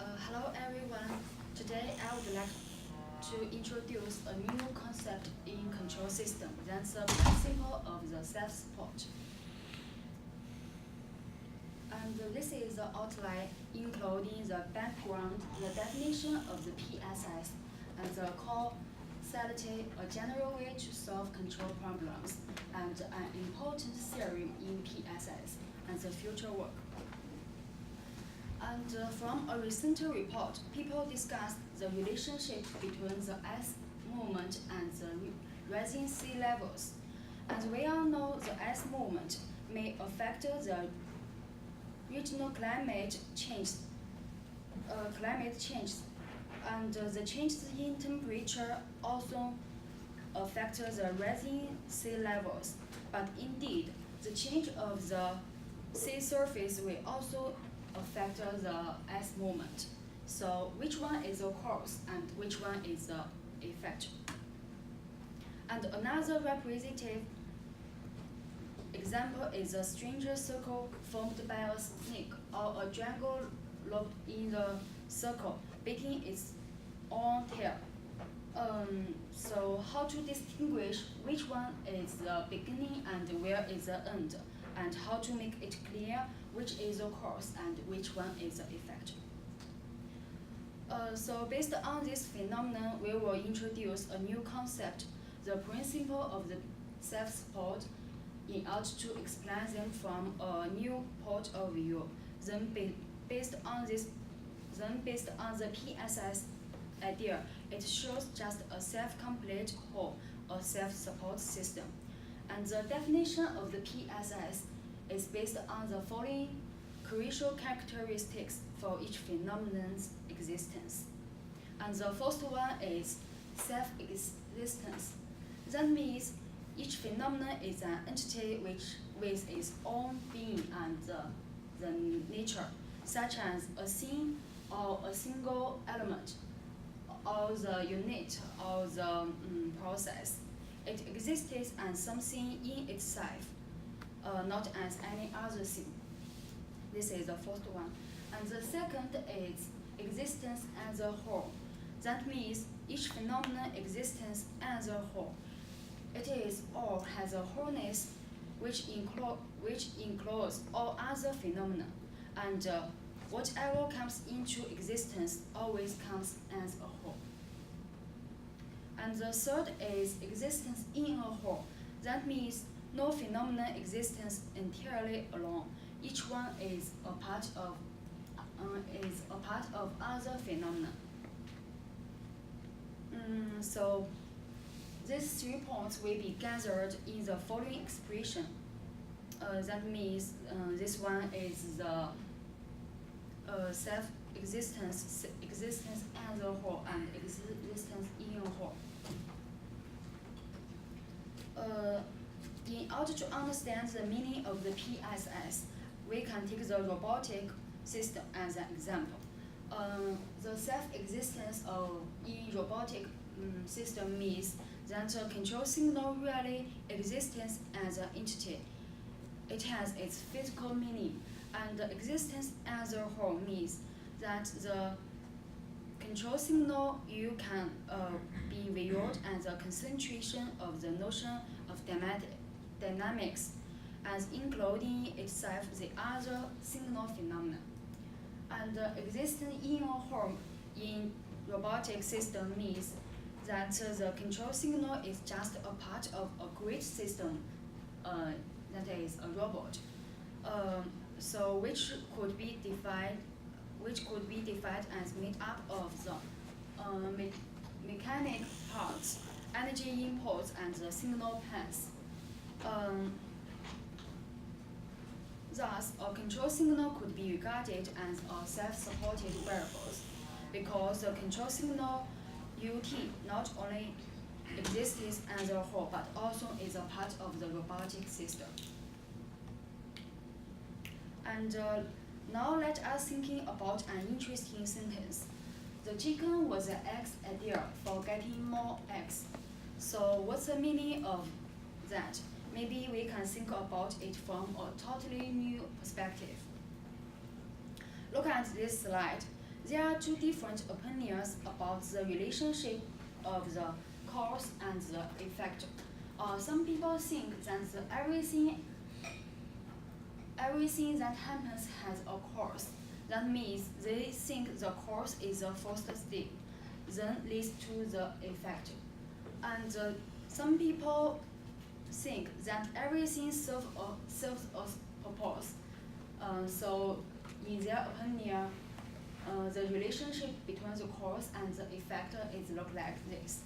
Hello everyone. Today I would like to introduce a new concept in control system. That's the principle of the self-support. And this is the outline including the background, the definition of the PSS, and the causality, a general way to solve control problems, and an important theorem in PSS, and the future work. And from a recent report, people discussed the relationship between the ice movement and the rising sea levels. As we all know, the ice movement may affect the regional climate change, and the changes in temperature also affect the rising sea levels. But indeed, the change of the sea surface will also affect the ice movement. So which one is the cause and which one is the effect? And another representative example is a stranger circle formed by a snake or a dragon locked in the circle, beating its own tail. So how to distinguish which one is the beginning and where is the end, and how to make it clear which is the cause and which one is the effect. So based on this phenomenon, we will introduce a new concept, the principle of the self-support, in order to explain them from a new point of view. Then based on the PSS idea, it shows just a self-complete whole, a self-support system. And the definition of the PSS is based on the following crucial characteristics for each phenomenon's existence. And the first one is self-existence. That means each phenomenon is an entity with its own being and the nature, such as a thing or a single element, or the unit or the process. It exists as something in itself, not as any other thing. This is the first one. And the second is existence as a whole. That means each phenomenon exists as a whole. It is or has a wholeness which includes all other phenomena, and whatever comes into existence always comes as a whole. And the third is existence in a whole. That means no phenomenon exists entirely alone. Each one is a part of other phenomena. So these 3 points will be gathered in the following expression. That means this one is the self-existence, existence as a whole, and existence in a whole. In order to understand the meaning of the PSS, we can take the robotic system as an example. The self-existence in robotic system means that a control signal really exists as an entity. It has its physical meaning, and the existence as a whole means that the control signal you can be viewed as a concentration of the notion of dynamics, as including itself the other signal phenomena. And existence in a whole in robotic system means that the control signal is just a part of a great system, that is a robot. So which could be defined as made up of the mechanic parts, energy inputs, and the signal paths. Thus, a control signal could be regarded as a self-supported variable, because the control signal UT not only exists as a whole, but also is a part of the robotic system. And now let us thinking about an interesting sentence. The chicken was an X idea for getting more eggs. So what's the meaning of that? Maybe we can think about it from a totally new perspective. Look at this slide. There are two different opinions about the relationship of the cause and the effect. Some people think that everything that happens has a cause. That means they think the cause is the first step, then leads to the effect. And some people think that everything serves a purpose. So in their opinion, the relationship between the cause and the effect is look like this.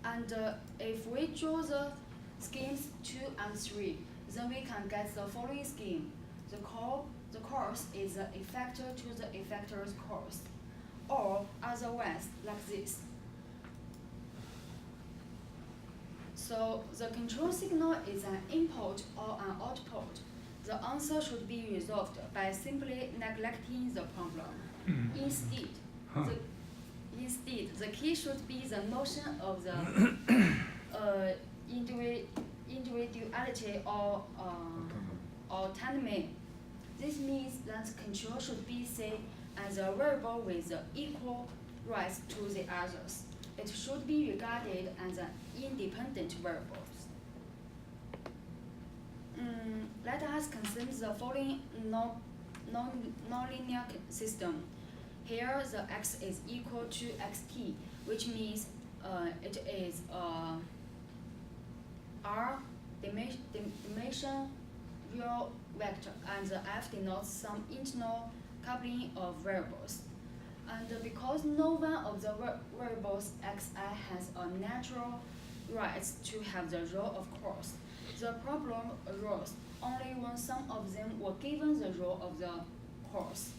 And if we draw the schemes 2 and 3, then we can get the following scheme. The cause is the effector to the effector's cause, or otherwise like this. So the control signal is an input or an output. The answer should be resolved by simply neglecting the problem. Instead, the key should be the notion of the individuality or autonomy. This means that control should be seen as a variable with equal rights to the others. It should be regarded as an independent variable. Let us consider the following nonlinear system. Here, the x is equal to xt, which means it is R dimension real vector, and the f denotes some internal coupling of variables. And because no one of the variables xi has a natural right to have the role of course, the problem arose only when some of them were given the role of the course,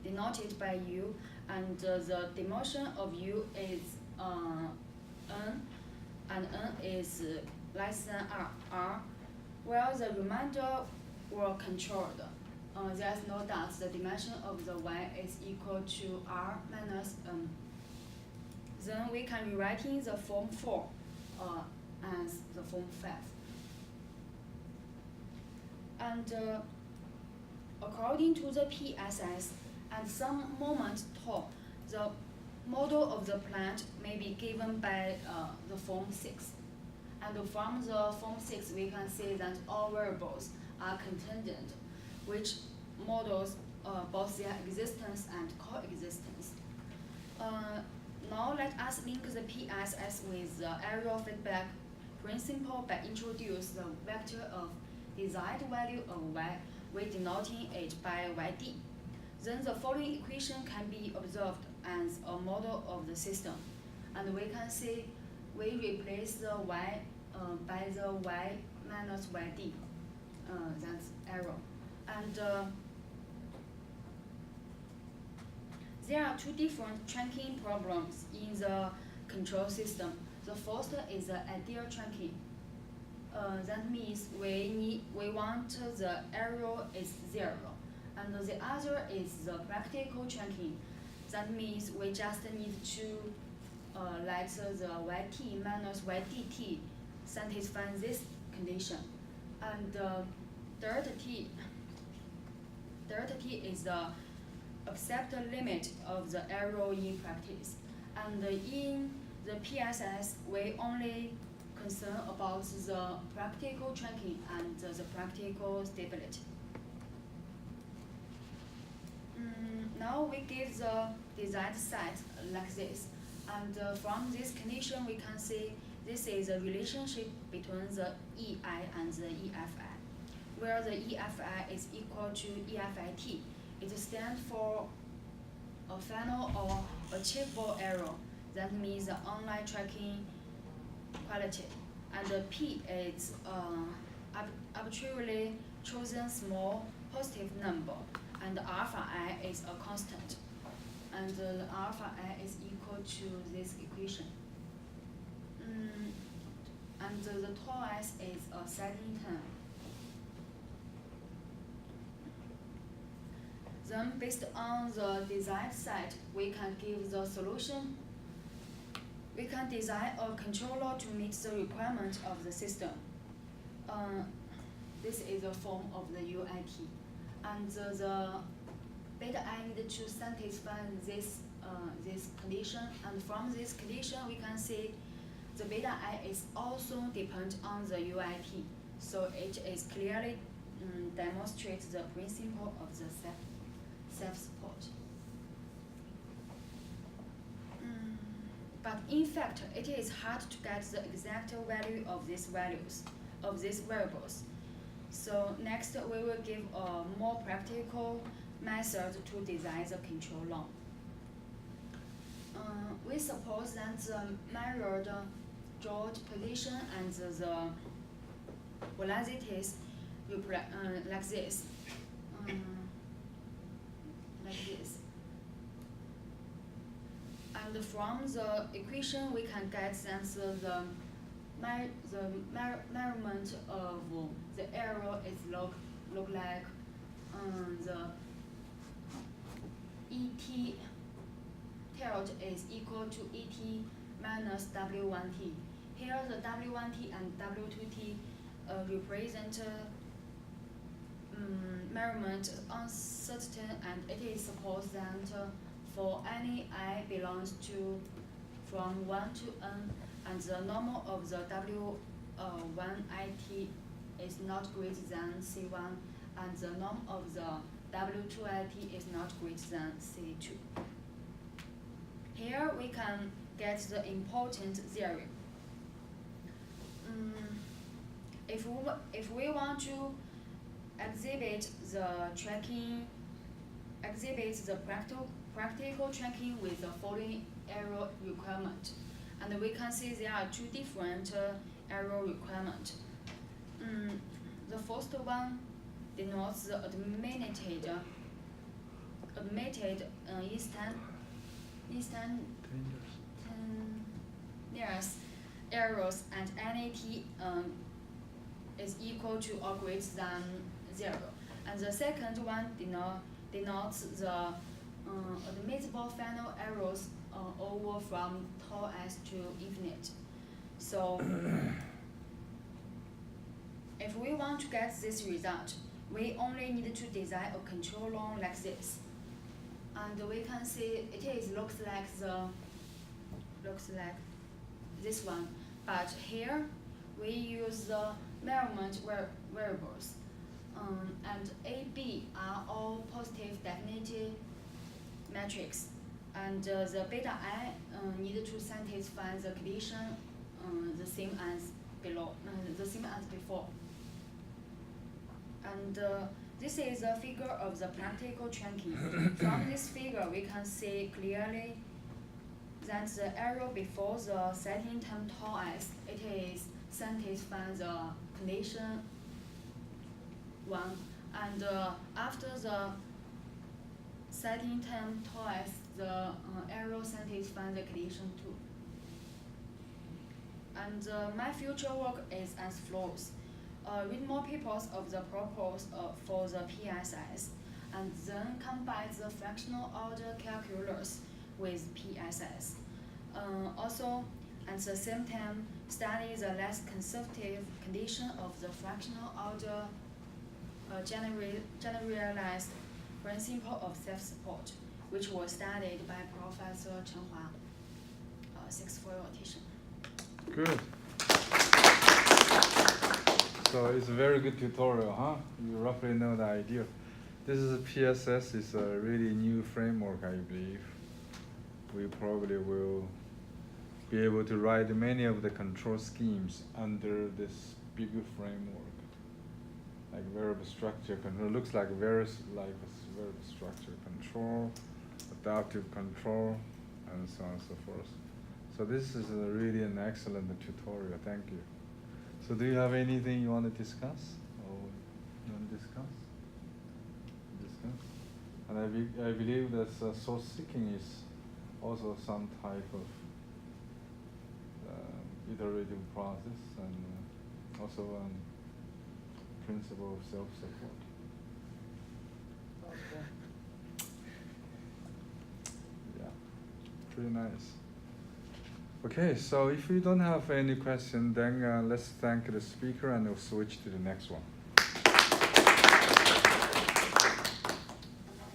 denoted by u, and the dimension of u is n, and n is less than r, while the remainder were controlled. There is no doubt the dimension of the y is equal to r minus n. Then we can rewrite in the form 4 as the form 5. And according to the PSS, at some moment tau, the model of the plant may be given by the form 6. And from the form 6, we can see that all variables are contingent, which models both their existence and coexistence. Now let us link the PSS with the area feedback principle by introduce the vector of desired value of y, we denoting it by yd. Then the following equation can be observed as a model of the system. And we can see we replace the y by the y minus yd. That's arrow. And there are two different tracking problems in the control system. The first is the ideal tracking. That means we want the error is 0. And the other is the practical tracking. That means we just need to let the yt minus ydt satisfy this condition. And third t is the accepted limit of the error in practice. And in the PSS, we only concern about the practical tracking and the practical stability. Now we give the desired set like this. And from this condition, we can see this is a relationship between the EI and the EFI, where the EFI is equal to EFIT. It stands for a final or achievable error. That means the online tracking quality. And the P is arbitrarily chosen small positive number. And alpha I is a constant. And the alpha I is equal to this equation. And the tau s is a setting term. Then based on the desired set, we can give the solution. We can design a controller to meet the requirement of the system. This is the form of the UIT. And beta I need to satisfy this condition, and from this condition we can see the beta I is also depend on the UIT. So it is clearly demonstrates the principle of the self-support. But in fact, it is hard to get the exact value of these variables. So next, we will give a more practical method to design the control law. We suppose that the measured drawn position and the velocities like this. And from the equation, we can get that the measurement of the error is look like the ET tilt is equal to ET minus W1T. Here the W1T and W2T represent measurement uncertain, and it is supposed that for any I belongs to from 1 to n, and the normal of the W1IT is not greater than C1, and the norm of the W2IT is not greater than C2. Here we can get the important theory. If we want to exhibit the practical tracking with the following error requirement, and we can see there are two different error requirements. The first one denotes the admitted instantaneous errors, and NAT is equal to or greater than 0. And the second one denotes the admissible final errors over from tau s to infinite. So if we want to get this result, we only need to design a control law like this. And we can see it looks like this one. But here we use the measurement variables. And A, B are all positive definitive metrics, and the beta I need to satisfy the condition the same as before. And this is a figure of the practical tracking. From this figure, we can see clearly that the error before the setting term tau s, it is satisfying the condition 1, and after the setting term tau s, the error satisfies the condition 2. And my future work is as follows. Read more papers of the purpose for the PSS, and then combine the fractional order calculus with PSS. Also, at the same time, study the less conservative condition of the fractional order generalized principle of self-support, which was studied by Professor Chen Hua. Thanks for your attention. Good. So it's a very good tutorial, huh? You roughly know the idea. This is a PSS, is a really new framework, I believe. We probably will be able to write many of the control schemes under this bigger framework. Like variable structure control, looks like variable structure control, adaptive control, and so on and so forth. So this is really an excellent tutorial. Thank you. So do you have anything you want to discuss? Or you want to discuss? And I believe that source seeking is also some type of iterative process, and also principle of self-support. Okay. Yeah, pretty nice. Okay, so if you don't have any question, then let's thank the speaker and we'll switch to the next one.